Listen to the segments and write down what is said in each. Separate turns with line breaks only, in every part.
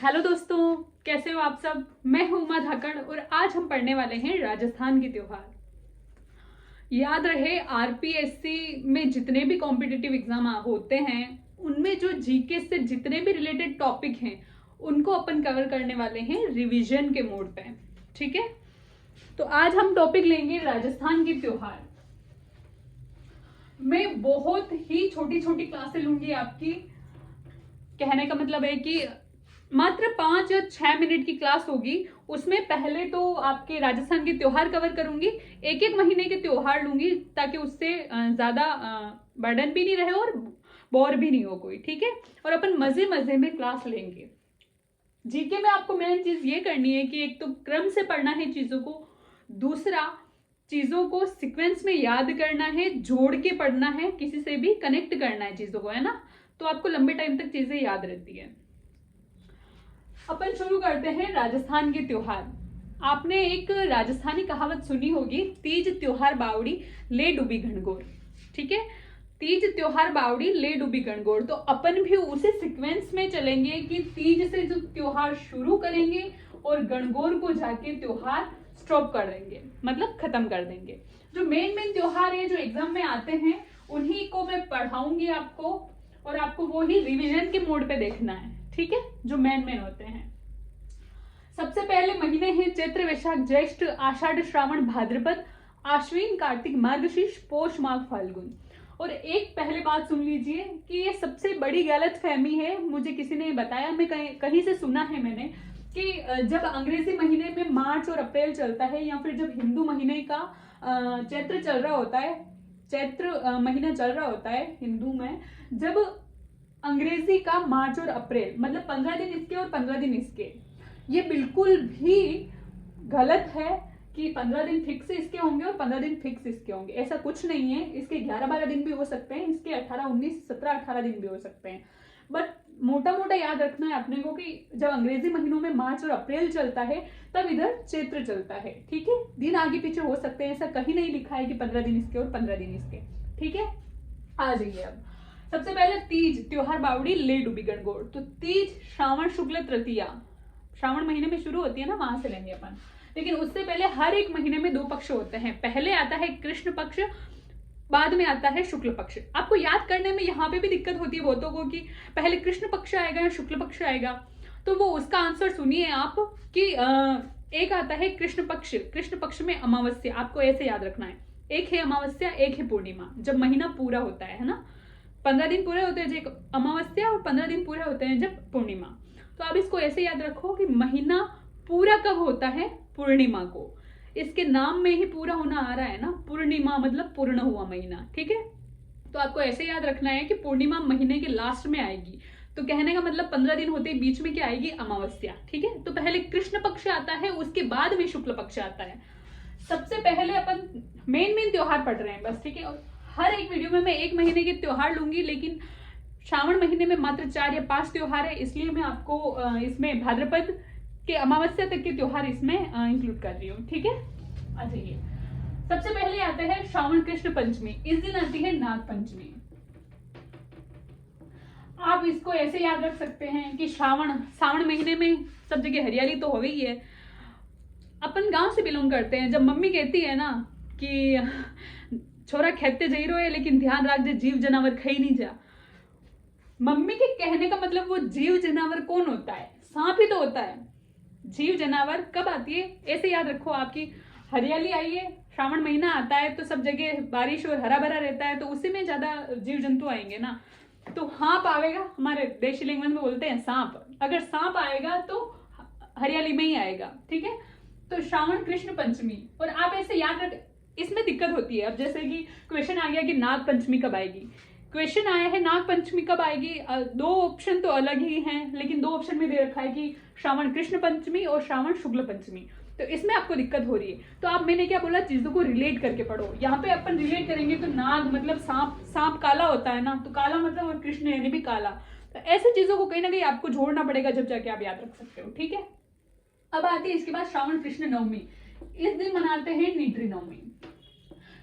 Hello दोस्तों, कैसे हो आप सब। मैं हूं उमा धाकड़ और आज हम पढ़ने वाले हैं राजस्थान के त्योहार। याद रहे, आरपीएससी में जितने भी कॉम्पिटिटिव एग्जाम होते हैं उनमें जो जीके से जितने भी रिलेटेड टॉपिक हैं उनको अपन कवर करने वाले हैं रिवीजन के मोड पे। ठीक है, तो आज हम टॉपिक लेंगे राजस्थान के त्योहार। मैं बहुत ही छोटी छोटी क्लासें लूंगी आपकी। कहने का मतलब है कि मात्र 5 या 6 मिनट की क्लास होगी। उसमें पहले तो आपके राजस्थान के त्योहार कवर करूंगी, एक एक महीने के त्योहार लूंगी ताकि उससे ज्यादा बर्डन भी नहीं रहे और बोर भी नहीं हो कोई। ठीक है, और अपन मजे मजे में क्लास लेंगे। जीके में आपको मेन चीज ये करनी है कि एक तो क्रम से पढ़ना है चीजों को, दूसरा चीजों को सीक्वेंस में याद करना है, जोड़ के पढ़ना है, किसी से भी कनेक्ट करना है चीजों को, है ना। तो आपको लंबे टाइम तक चीजें याद रहती है। अपन शुरू करते हैं राजस्थान के त्योहार। आपने एक राजस्थानी कहावत सुनी होगी, तीज त्योहार बावड़ी ले डूबी घनघोर। ठीक है, तीज त्योहार बावड़ी ले डूबी घनघोर। तो अपन भी उसी सीक्वेंस में चलेंगे कि तीज से जो त्योहार शुरू करेंगे और गणगौर को जाके त्योहार स्टॉप कर देंगे, मतलब खत्म कर देंगे। जो मेन मेन त्योहार है जो एग्जाम में आते हैं उन्हीं को मैं पढ़ाऊंगी आपको, और आपको वो ही रिविजन के मोड पे देखना है। ठीक है, जो मेन मेन होते हैं। सबसे पहले महीने हैं चैत्र वैशाख ज्येष्ठ आषाढ़ श्रावण भाद्रपद आश्विन कार्तिक मार्गशीर्ष पौष माघ फाल्गुन। और एक पहले बात सुन लीजिए कि ये सबसे बड़ी गलत फहमी है, मुझे किसी ने बताया, मैं कहीं से सुना है मैंने, कि जब अंग्रेजी महीने में मार्च और अप्रैल चलता है या फिर जब हिंदू महीने का चैत्र चल रहा होता है, चैत्र महीना चल रहा होता है हिंदू में, जब अंग्रेजी का मार्च और अप्रैल मतलब 15 दिन इसके और 15 दिन इसके, ये बिल्कुल भी गलत है कि 15 दिन फिक्स इसके होंगे और 15 दिन फिक्स इसके होंगे। ऐसा कुछ नहीं है। इसके 11-12 दिन भी हो सकते हैं, इसके 18-19-17-18 दिन भी हो सकते हैं। बट मोटा मोटा याद रखना है अपने को कि जब अंग्रेजी महीनों में मार्च और अप्रैल चलता है तब इधर चैत्र चलता है। ठीक है, दिन आगे पीछे हो सकते हैं, ऐसा कहीं नहीं लिखा है कि 15 दिन इसके और 15 दिन इसके। ठीक है, आ जाइए अब। सबसे पहले तीज त्योहार बावड़ी ले डूबी गणगौर। तो तीज श्रावण शुक्ल तृतीया, श्रावण महीने में शुरू होती है ना, वहां से लेंगे अपन। लेकिन उससे पहले हर एक महीने में 2 पक्ष होते हैं। पहले आता है कृष्ण पक्ष, बाद में आता है शुक्ल पक्ष। आपको याद करने में यहाँ पे भी दिक्कत होती है बहुतों को कि पहले कृष्ण पक्ष आएगा या शुक्ल पक्ष आएगा। तो वो उसका आंसर सुनिए आप कि एक आता है कृष्ण पक्ष। कृष्ण पक्ष में अमावस्या, आपको ऐसे याद रखना है, एक है अमावस्या एक है पूर्णिमा, जब महीना पूरा होता है ना। 15 दिन पूरे होते हैं जब अमावस्या और 15 दिन पूरे होते हैं जब पूर्णिमा। तो आप इसको ऐसे याद रखो कि महीना पूरा कब होता है, पूर्णिमा को। इसके नाम में ही पूरा होना आ रहा है ना, पूर्णिमा मतलब पूर्ण हुआ महीना। ठीक है, तो आपको ऐसे याद रखना है कि पूर्णिमा महीने के लास्ट में आएगी। तो कहने का मतलब 15 दिन होते बीच में क्या आएगी, अमावस्या। ठीक है, तो पहले कृष्ण पक्ष आता है, उसके बाद में शुक्ल पक्ष आता है। सबसे पहले अपन मेन मेन त्योहार पढ़ रहे हैं बस। ठीक है, और हर एक वीडियो में मैं एक महीने के त्योहार लूंगी, लेकिन श्रावण महीने में मात्र 4 या 5 त्योहार है, इसलिए मैं आपको इसमें भाद्रपद के अमावस्या तक के त्योहार इसमें इंक्लूड कर रही हूँ। ठीक है, आ जाइए। सबसे पहले आता है श्रावण कृष्ण पंचमी। इस दिन आती है नाग पंचमी। आप इसको ऐसे याद रख सकते हैं कि श्रावण महीने में सब जगह हरियाली तो हो गई है। अपन गांव से बिलोंग करते हैं। जब मम्मी कहती है ना कि छोरा खेते जा रहे हो है लेकिन ध्यान रख दे जीव जनावर खाई नहीं जा, मम्मी के कहने का मतलब वो जीव जनावर कौन होता है, सांप ही तो होता है। जीव जनावर कब आती है, ऐसे याद रखो आपकी हरियाली आई है, श्रावण महीना आता है तो सब जगह बारिश और हरा भरा रहता है, तो उसी में ज्यादा जीव जंतु आएंगे ना। तो सांप आएगा, हमारे देशी लैंग्वेज में बोलते हैं सांप। अगर सांप आएगा तो हरियाली में ही आएगा। ठीक है, तो श्रावण कृष्ण पंचमी। और आप ऐसे याद रख, इसमें दिक्कत होती है। अब जैसे कि क्वेश्चन आ गया कि नाग पंचमी कब आएगी, क्वेश्चन आया है नाग पंचमी कब आएगी। 2 ऑप्शन तो अलग ही हैं, लेकिन 2 ऑप्शन में दे रखा है कि श्रावण कृष्ण पंचमी और श्रावण शुक्ल पंचमी। तो इसमें आपको दिक्कत हो रही है। तो आप, मैंने क्या बोला, चीजों को रिलेट करके पढ़ो। यहाँ पे अपन रिलेट करेंगे तो नाग मतलब सांप, सांप काला होता है ना, तो काला मतलब और कृष्ण यानी भी काला। तो ऐसे चीजों को कहीं ना कहीं आपको जोड़ना पड़ेगा, जब जाके आप याद रख सकते हो। ठीक है, अब आती है इसके बाद श्रावण कृष्ण नवमी। इस दिन मनाते हैं नीत्री नवमी।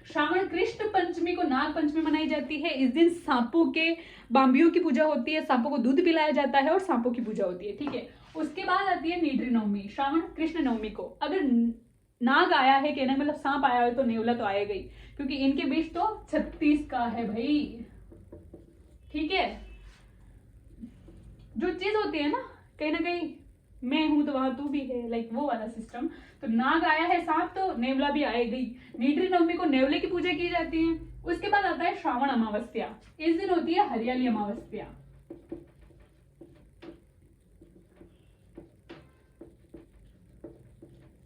श्रावण कृष्ण पंचमी को नाग पंचमी मनाई जाती है। इस दिन सांपों के बाम्बियों की पूजा होती है, सांपों को दूध पिलाया जाता है और सांपों की पूजा होती है। ठीक है, उसके बाद आती है नीड्री नवमी, श्रावण कृष्ण नवमी को। अगर नाग आया है, कहने मतलब सांप आया है, तो नेवला तो आएगा ही, क्योंकि इनके बीच तो 36 का है भाई। ठीक है, जो चीज होती है ना कहीं मैं हूं तो वहां तू भी है, लाइक वो वाला सिस्टम। तो नाग आया है, सांप, तो नेवला भी आएगा ही। नीड्री नवमी को नेवले की पूजा की जाती है। उसके बाद आता है श्रावण अमावस्या। इस दिन होती है हरियाली अमावस्या।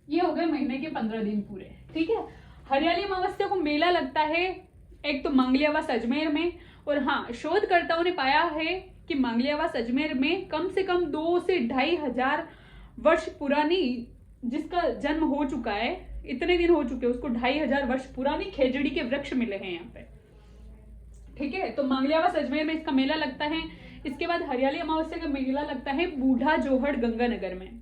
ये हो गए महीने के 15 दिन पूरे। ठीक है, हरियाली अमावस्या को मेला लगता है एक तो मंगलियावास अजमेर में। और हाँ, शोधकर्ताओं ने पाया है कि मंगलियावास अजमेर में कम से कम 2 से 2,500 वर्ष पुरानी, जिसका जन्म हो चुका है, इतने दिन हो चुके, उसको 2,500 वर्ष पुरानी खेजड़ी के वृक्ष मिले हैं यहाँ पे। ठीक है, तो मंगलियावास अजमेर में इसका मेला लगता है। इसके बाद हरियाली अमावस्या का मेला लगता है बूढ़ा जोहड़ गंगानगर में।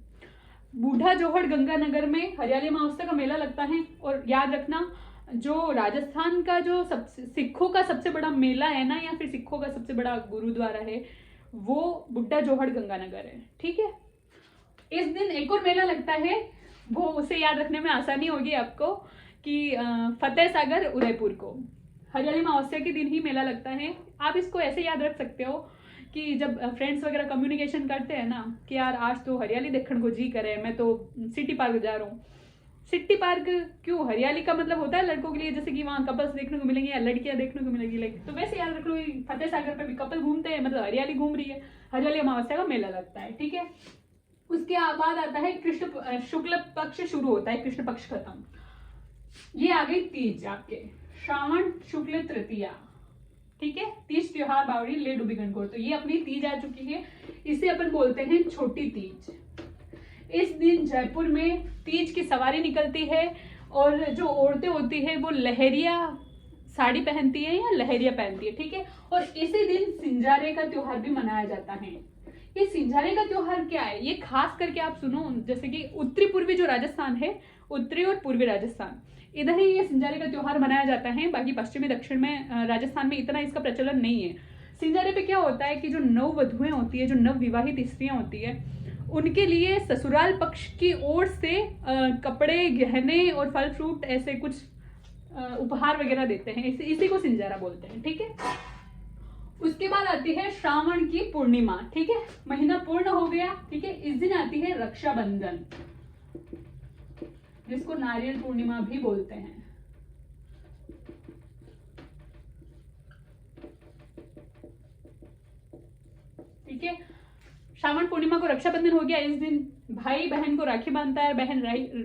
बूढ़ा जोहड़ गंगानगर में हरियाली अमावस्या का मेला लगता है। और याद रखना, जो राजस्थान का जो सिखों का सबसे बड़ा मेला है ना, या फिर सिखों का सबसे बड़ा गुरुद्वारा है, वो बूढ़ा जोहड़ गंगानगर है। ठीक है, इस दिन एक और मेला लगता है, वो उसे याद रखने में आसानी होगी आपको, कि फतेह सागर उदयपुर को हरियाली अमावस्या के दिन ही मेला लगता है। आप इसको ऐसे याद रख सकते हो कि जब फ्रेंड्स वगैरह कम्युनिकेशन करते हैं ना, कि यार आज तो हरियाली देखने को जी करे, मैं तो सिटी पार्क जा रहा हूँ। सिटी पार्क क्यों? हरियाली का मतलब होता है लड़कों के लिए, जैसे कि वहाँ कपल्स देखने को मिलेंगे या लड़कियां देखने को मिलेगी, लाइक। तो वैसे याद रख लो, फतेह सागर पे भी कपल घूमते हैं, मतलब हरियाली घूम रही है, हरियाली अमावस्या का मेला लगता है। ठीक है, उसके बाद आता है कृष्ण शुक्ल पक्ष शुरू होता है, कृष्ण पक्ष खत्म। ये आ गई तीज, आपके श्रावण शुक्ल तृतीया। ठीक है, तीज त्योहार बावड़ी ले डूबी गणगौर, तो ये अपनी तीज आ चुकी है। इसे अपन बोलते हैं छोटी तीज। इस दिन जयपुर में तीज की सवारी निकलती है, और जो औरतें होती है वो लहरिया साड़ी पहनती है या लहरिया पहनती है। ठीक है, और इसी दिन सिंजारे का त्योहार भी मनाया जाता है। ये सिंजारे का त्योहार क्या है, ये खास करके आप सुनो, जैसे कि उत्तरी पूर्वी जो राजस्थान है, उत्तरी और पूर्वी राजस्थान, इधर ही ये सिंजारे का त्योहार मनाया जाता है। बाकी पश्चिमी दक्षिण में राजस्थान में इतना इसका प्रचलन नहीं है। सिंजारे पे क्या होता है कि जो नववधुएं होती है, जो नव विवाहित स्त्रियां होती है, उनके लिए ससुराल पक्ष की ओर से कपड़े, गहने और फल फ्रूट ऐसे कुछ उपहार वगैरह देते हैं। इसी को सिंजारा बोलते हैं। ठीक है, उसके बाद आती है श्रावण की पूर्णिमा। ठीक है, महीना पूर्ण हो गया। ठीक है, इस दिन आती है रक्षाबंधन, जिसको नारियल पूर्णिमा भी बोलते हैं। ठीक है, श्रावण पूर्णिमा को रक्षाबंधन हो गया। इस दिन भाई बहन को राखी बांधता है, बहन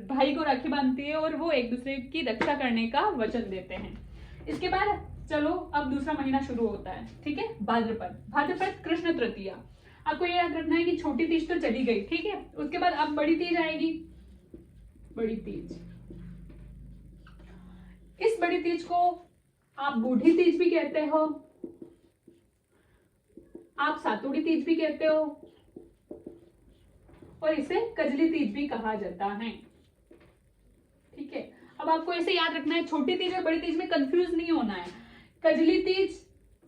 भाई को राखी बांधती है, और वो एक दूसरे की रक्षा करने का वचन देते हैं। इसके बाद चलो अब दूसरा महीना शुरू होता है। ठीक है, भाद्रपद। भाद्रपद कृष्ण तृतीया। आपको ये याद रखना है कि छोटी तीज तो चली गई। ठीक है, उसके बाद अब बड़ी तीज आएगी। बड़ी तीज, इस बड़ी तीज को आप बूढ़ी तीज भी कहते हो, आप सातुड़ी तीज भी कहते हो, और इसे कजली तीज भी कहा जाता है। ठीक है, अब आपको ऐसे याद रखना है, छोटी तीज और बड़ी तीज में कंफ्यूज नहीं होना है। कजली तीज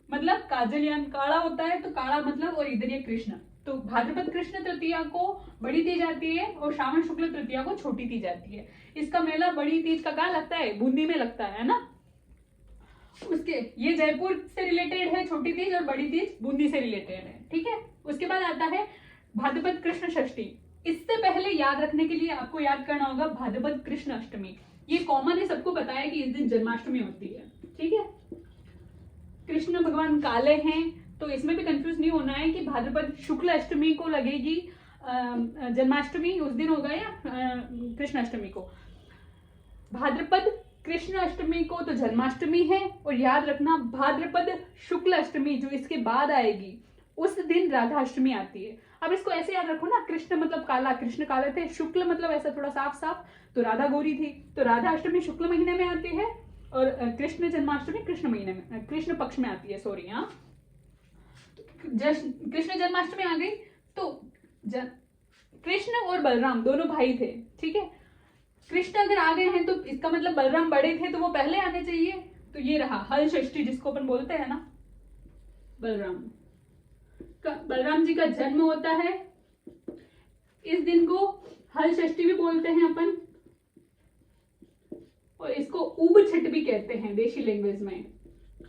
मतलब काजल यान काला होता है, तो काला मतलब, और इधर ये कृष्ण, तो भाद्रपद कृष्ण तृतीया को बड़ी तीज आती है, और श्रावण शुक्ल तृतीया को छोटी तीज आती है। इसका मेला बड़ी तीज का कहाँ लगता है? बूंदी में लगता है ना। उसके ये जयपुर से रिलेटेड है छोटी तीज, और बड़ी तीज बूंदी से रिलेटेड है। ठीक है, उसके बाद आता है भाद्रपद कृष्ण षष्ठी। इससे पहले याद रखने के लिए आपको याद करना होगा भाद्रपद कृष्ण अष्टमी। ये कॉमन है, सबको पता है कि इस दिन जन्माष्टमी होती है। ठीक है, कृष्ण भगवान काले हैं, तो इसमें भी कंफ्यूज नहीं होना है कि भाद्रपद शुक्ल अष्टमी को लगेगी जन्माष्टमी, उस दिन होगा, या कृष्ण अष्टमी को। भाद्रपद कृष्ण अष्टमी को तो जन्माष्टमी है, और याद रखना भाद्रपद शुक्ल अष्टमी जो इसके बाद आएगी, उस दिन राधा अष्टमी आती है। अब इसको ऐसे याद रखो ना, कृष्ण मतलब काला, कृष्ण काले थे, शुक्ल मतलब ऐसा थोड़ा साफ साफ, तो राधा गोरी थी, तो राधा अष्टमी शुक्ल महीने में आती है, और कृष्ण जन्माष्टमी कृष्ण महीने में, कृष्ण पक्ष में आती है, सॉरी। हाँ, कृष्ण जन्माष्टमी आ गई, तो कृष्ण और बलराम दोनों भाई थे। ठीक है, कृष्ण अगर आ गए हैं तो इसका मतलब बलराम बड़े थे, तो वो पहले आने चाहिए। तो ये रहा हल षष्ठी, जिसको अपन बोलते हैं ना, बलराम जी का जन्म होता है इस दिन को हल षष्ठी भी बोलते हैं अपन, और इसको उब छठ भी कहते हैं देशी लैंग्वेज में।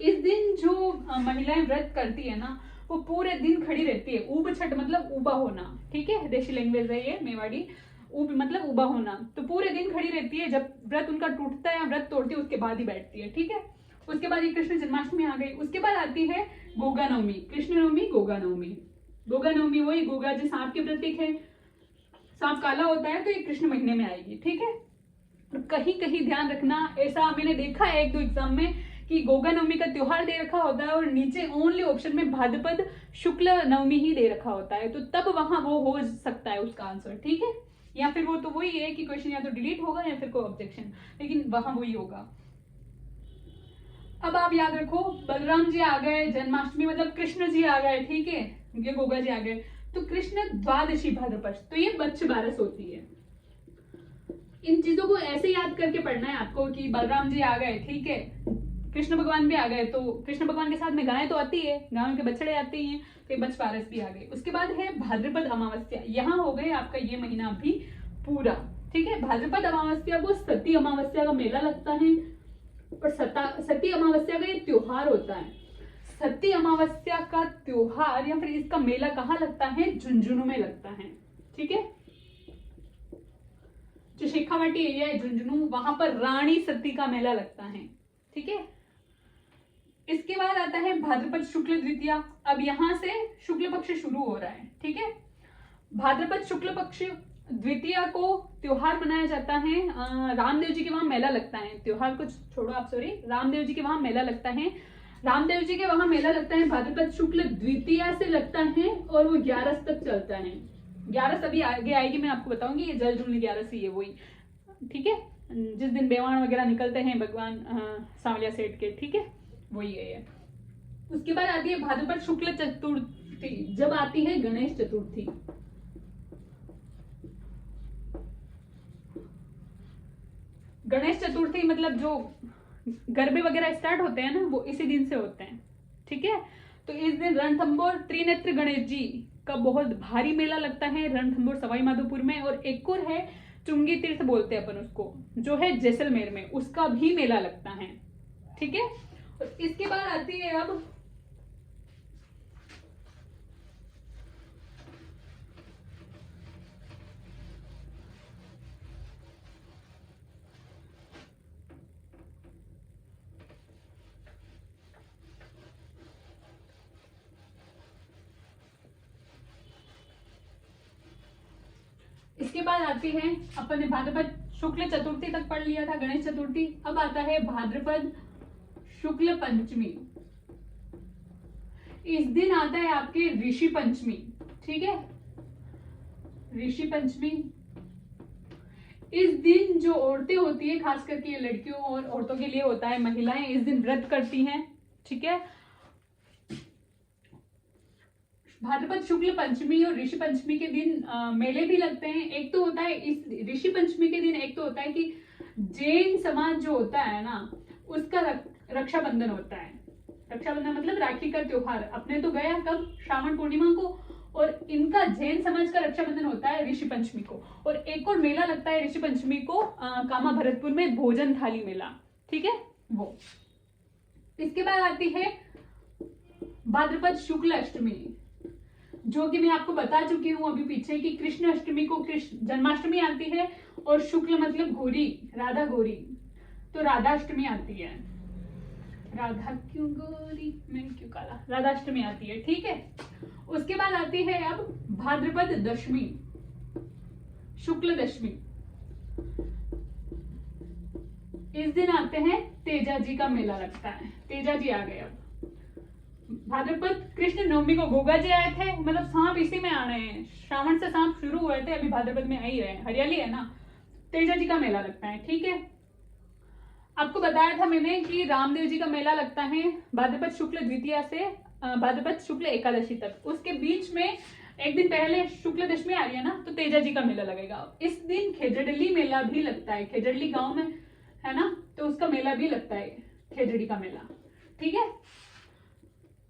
इस दिन जो महिलाएं व्रत करती है ना, वो पूरे दिन खड़ी रहती है। उब छठ मतलब उबा होना, ठीक है, देशी लैंग्वेज है ये मेवाड़ी। उब मतलब उबा होना, तो पूरे दिन खड़ी रहती है। जब व्रत उनका टूटता है या व्रत तोड़ती है उसके बाद ही बैठती है, ठीक है। उसके बाद ये कृष्ण जन्माष्टमी आ गई। उसके बाद आती है गोगा नवमी, कृष्ण नवमी, गोगा नवमी। गोगा नवमी वही गोगा जो सांप के प्रतीक है, सांप काला होता है तो ये कृष्ण महीने में आएगी, ठीक है। कहीं कहीं ध्यान रखना, ऐसा मैंने देखा है एक दो एग्जाम में कि गोगा नवमी का त्योहार दे रखा होता है और नीचे ओनली ऑप्शन में भाद्रपद शुक्ल नवमी ही दे रखा होता है, तो तब वहां वो हो सकता है उसका आंसर, ठीक है। या फिर वो तो वही है कि क्वेश्चन या तो डिलीट होगा या फिर कोई ऑब्जेक्शन, लेकिन वहां वही होगा। अब आप याद रखो, बलराम जी आ गए, जन्माष्टमी मतलब कृष्ण जी आ गए, ठीक है, ये गोगा जी आ गए, तो कृष्ण द्वादशी भाद्रपद, तो ये बच्च बारस होती है। इन चीजों को ऐसे याद करके पढ़ना है आपको कि बलराम जी आ गए, ठीक है, कृष्ण भगवान भी आ गए, तो कृष्ण भगवान के साथ में गायें तो आती है, गायों के बछड़े आते हैं, तो बच्च बारस भी आ गए। उसके बाद है भाद्रपद अमावस्या, यहाँ हो गए आपका ये महीना भी पूरा, ठीक है। भाद्रपद अमावस्या को सती अमावस्या का मेला लगता है, और सती अमावस्या का ये त्योहार होता है। सती अमावस्या का त्योहार या फिर इसका मेला कहाँ लगता है, झुंझुनू में लगता है, ठीक है। जो शेखावाटी एरिया है झुंझुनू, वहां पर रानी सती का मेला लगता है, ठीक है। इसके बाद आता है भाद्रपद शुक्ल द्वितीया। अब यहां से शुक्ल पक्ष शुरू हो रहा है, ठीक है। भाद्रपद शुक्ल पक्ष द्वितीया को त्योहार मनाया जाता है, रामदेव जी के वहां मेला लगता है, त्योहार को छोड़ो आप, सॉरी, रामदेव जी के वहां मेला लगता है। रामदेव जी के वहां मेला लगता है, भाद्रपद शुक्ल द्वितीया से लगता है और वो 11 तक चलता है। 11 अभी आगे आएगी, मैं आपको बताऊंगी, ये जल जून 11 ही है वही, ठीक है, जिस दिन बेवाण वगैरह निकलते हैं भगवान सांवलिया सेठ के, ठीक है, वही है ये। उसके बाद आती है भाद्रपद शुक्ल चतुर्थी, जब आती है गणेश चतुर्थी। गणेश चतुर्थी मतलब जो गरबे वगैरह स्टार्ट होते हैं ना, वो इसी दिन से होते हैं, ठीक है। तो इस दिन रणथंभौर त्रिनेत्र गणेश जी का बहुत भारी मेला लगता है रणथंभौर सवाई माधोपुर में। और एक और है चुंगी तीर्थ बोलते हैं अपन उसको, जो है जैसलमेर में, उसका भी मेला लगता है, ठीक है। और इसके बाद आती है अब इसके बाद आती है, अपन ने भाद्रपद शुक्ल चतुर्थी तक पढ़ लिया था, गणेश चतुर्थी। अब आता है भाद्रपद शुक्ल पंचमी। इस दिन आता है आपके ऋषि पंचमी, ठीक है, ऋषि पंचमी। इस दिन जो औरतें होती है, खास करके लड़कियों और औरतों के लिए होता है, महिलाएं इस दिन व्रत करती हैं, ठीक है। भाद्रपद शुक्ल पंचमी और ऋषि पंचमी के दिन मेले भी लगते हैं। एक तो होता है इस ऋषि पंचमी के दिन, एक तो होता है कि जैन समाज जो होता है ना, उसका रक्षाबंधन होता है। रक्षाबंधन मतलब राखी का त्योहार, अपने तो गया कब, श्रावण पूर्णिमा को, और इनका जैन समाज का रक्षाबंधन होता है ऋषि पंचमी को। और एक और मेला लगता है ऋषि पंचमी को कामा भरतपुर में, भोजन थाली मेला, ठीक है वो। इसके बाद आती है भाद्रपद शुक्ल अष्टमी, जो कि मैं आपको बता चुकी हूँ अभी पीछे कि कृष्ण अष्टमी को कृष्ण जन्माष्टमी आती है, और शुक्ल मतलब गौरी, राधा गौरी, तो राधाष्टमी आती है। राधा क्यों गोरी मैं क्यों काला, राधाष्टमी आती है, ठीक है। उसके बाद आती है अब भाद्रपद दशमी, शुक्ल दशमी। इस दिन आते हैं तेजा जी का मेला लगता है, तेजा जी आ गए। अब भाद्रपद कृष्ण नवमी को गोगा जी आए थे, मतलब सांप इसी में आ रहे हैं, श्रावण से सांप शुरू हुए थे, अभी भाद्रपद में आ ही रहे हैं, हरियाली है ना। तेजा जी का मेला लगता है, ठीक है। आपको बताया था मैंने कि रामदेव जी का मेला लगता है भाद्रपद शुक्ल द्वितीया से भाद्रपद शुक्ल एकादशी तक। उसके बीच में एक दिन पहले शुक्ल दशमी आ रही है ना, तो तेजा जी का मेला लगेगा। इस दिन खेजड़ली मेला भी लगता है, खेजड़ली गांव में है ना, तो उसका मेला भी लगता है, खेजड़ी का मेला, ठीक है।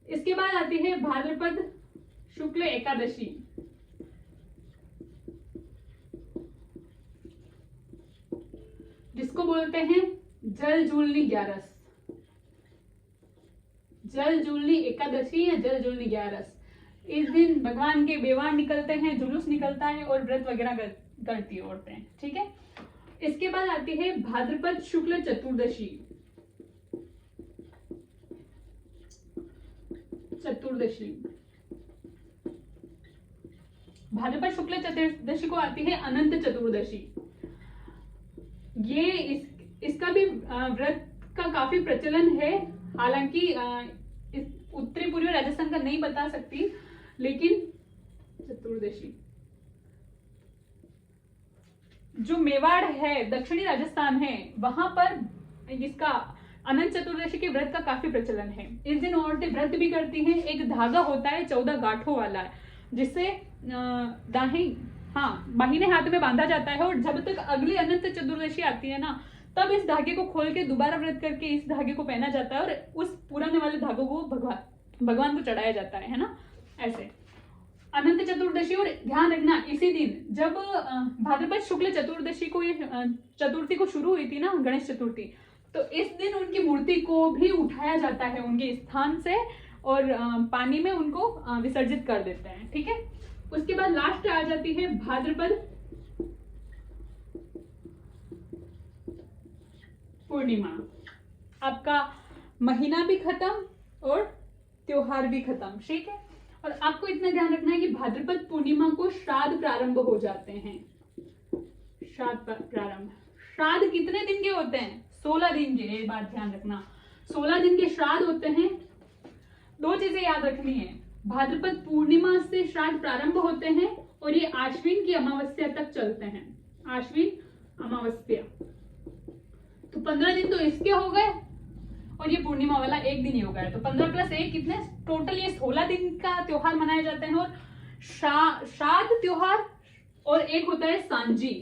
इसके बाद आती है भाद्रपद शुक्ल एकादशी। बोलते हैं जल जूलनी ग्यारस, जल जूलनी एकादशी या जल जूलनी ग्यारस। इस दिन भगवान के बेवान निकलते हैं, जुलूस निकलता है और व्रत वगैरह करती है औरतें, ठीक है। इसके बाद आती है भाद्रपद शुक्ल चतुर्दशी। भाद्रपद शुक्ल चतुर्दशी को आती है अनंत चतुर्दशी। ये इसका भी व्रत का काफी प्रचलन है, हालांकि उत्तरी पूर्वी राजस्थान का नहीं बता सकती, लेकिन चतुर्दशी जो मेवाड़ है, दक्षिणी राजस्थान है, वहां पर इसका अनंत चतुर्दशी के व्रत का काफी प्रचलन है। इस दिन औरतें व्रत भी करती हैं। एक धागा होता है 14 गांठों वाला, जिससे बाहिने हाथ में बांधा जाता है, और जब तक अगली अनंत चतुर्दशी आती है ना, तब इस धागे को खोल के दोबारा व्रत करके इस धागे को पहना जाता है, और उस पुराने वाले धागों को भगवान को चढ़ाया जाता है ना, ऐसे अनंत चतुर्दशी। और ध्यान रखना, इसी दिन जब भाद्रपद शुक्ल चतुर्दशी को ये चतुर्थी को शुरू हुई थी ना, गणेश चतुर्थी, तो इस दिन उनकी मूर्ति को भी उठाया जाता है उनके स्थान से, और पानी में उनको विसर्जित कर देते हैं, ठीक है। उसके बाद लास्ट आ जाती है भाद्रपद पूर्णिमा। आपका महीना भी खत्म और त्योहार भी खत्म, ठीक है। और आपको इतना ध्यान रखना है कि भाद्रपद पूर्णिमा को श्राद्ध प्रारंभ हो जाते हैं। श्राद्ध कितने दिन के होते हैं? 16 दिन के। ये बात ध्यान रखना, 16 दिन के श्राद्ध होते हैं। दो चीजें याद रखनी है, भाद्रपद पूर्णिमा से श्राद्ध प्रारंभ होते हैं और ये आश्विन की अमावस्या तक चलते हैं। आश्विन अमावस्या, तो 15 दिन तो इसके हो गए, और ये पूर्णिमा वाला एक दिन ही हो गया, तो 15 + 1 कितने, टोटल ये 16 दिन का त्योहार मनाए जाते हैं। और श्राद्ध त्योहार, और एक होता है सांजी,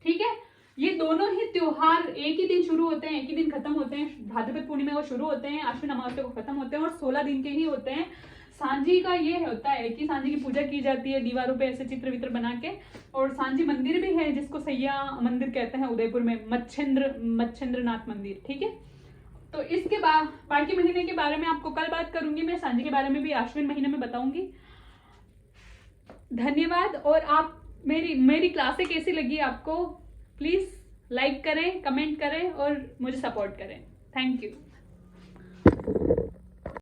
ठीक है। ये दोनों ही त्योहार एक ही दिन शुरू होते हैं, एक ही दिन खत्म होते हैं। भाद्रपद पूर्णिमा को शुरू होते हैं, आश्विन अमावस्या को खत्म होते हैं, और 16 दिन के ही होते हैं। सांझी का ये होता है कि सांझी की पूजा की जाती है दीवारों पे ऐसे चित्र वित्र बना के, और सांझी मंदिर भी है जिसको सैया मंदिर कहते हैं उदयपुर में, मच्छेंद्रनाथ मंदिर, ठीक है। तो इसके बाद बाकी महीने के बारे में आपको कल बात करूंगी मैं, सांझी के बारे में भी आश्विन महीने में बताऊंगी। धन्यवाद। और आप मेरी क्लासें कैसी लगी आपको, प्लीज लाइक करें, कमेंट करें और मुझे सपोर्ट करें। Thank you.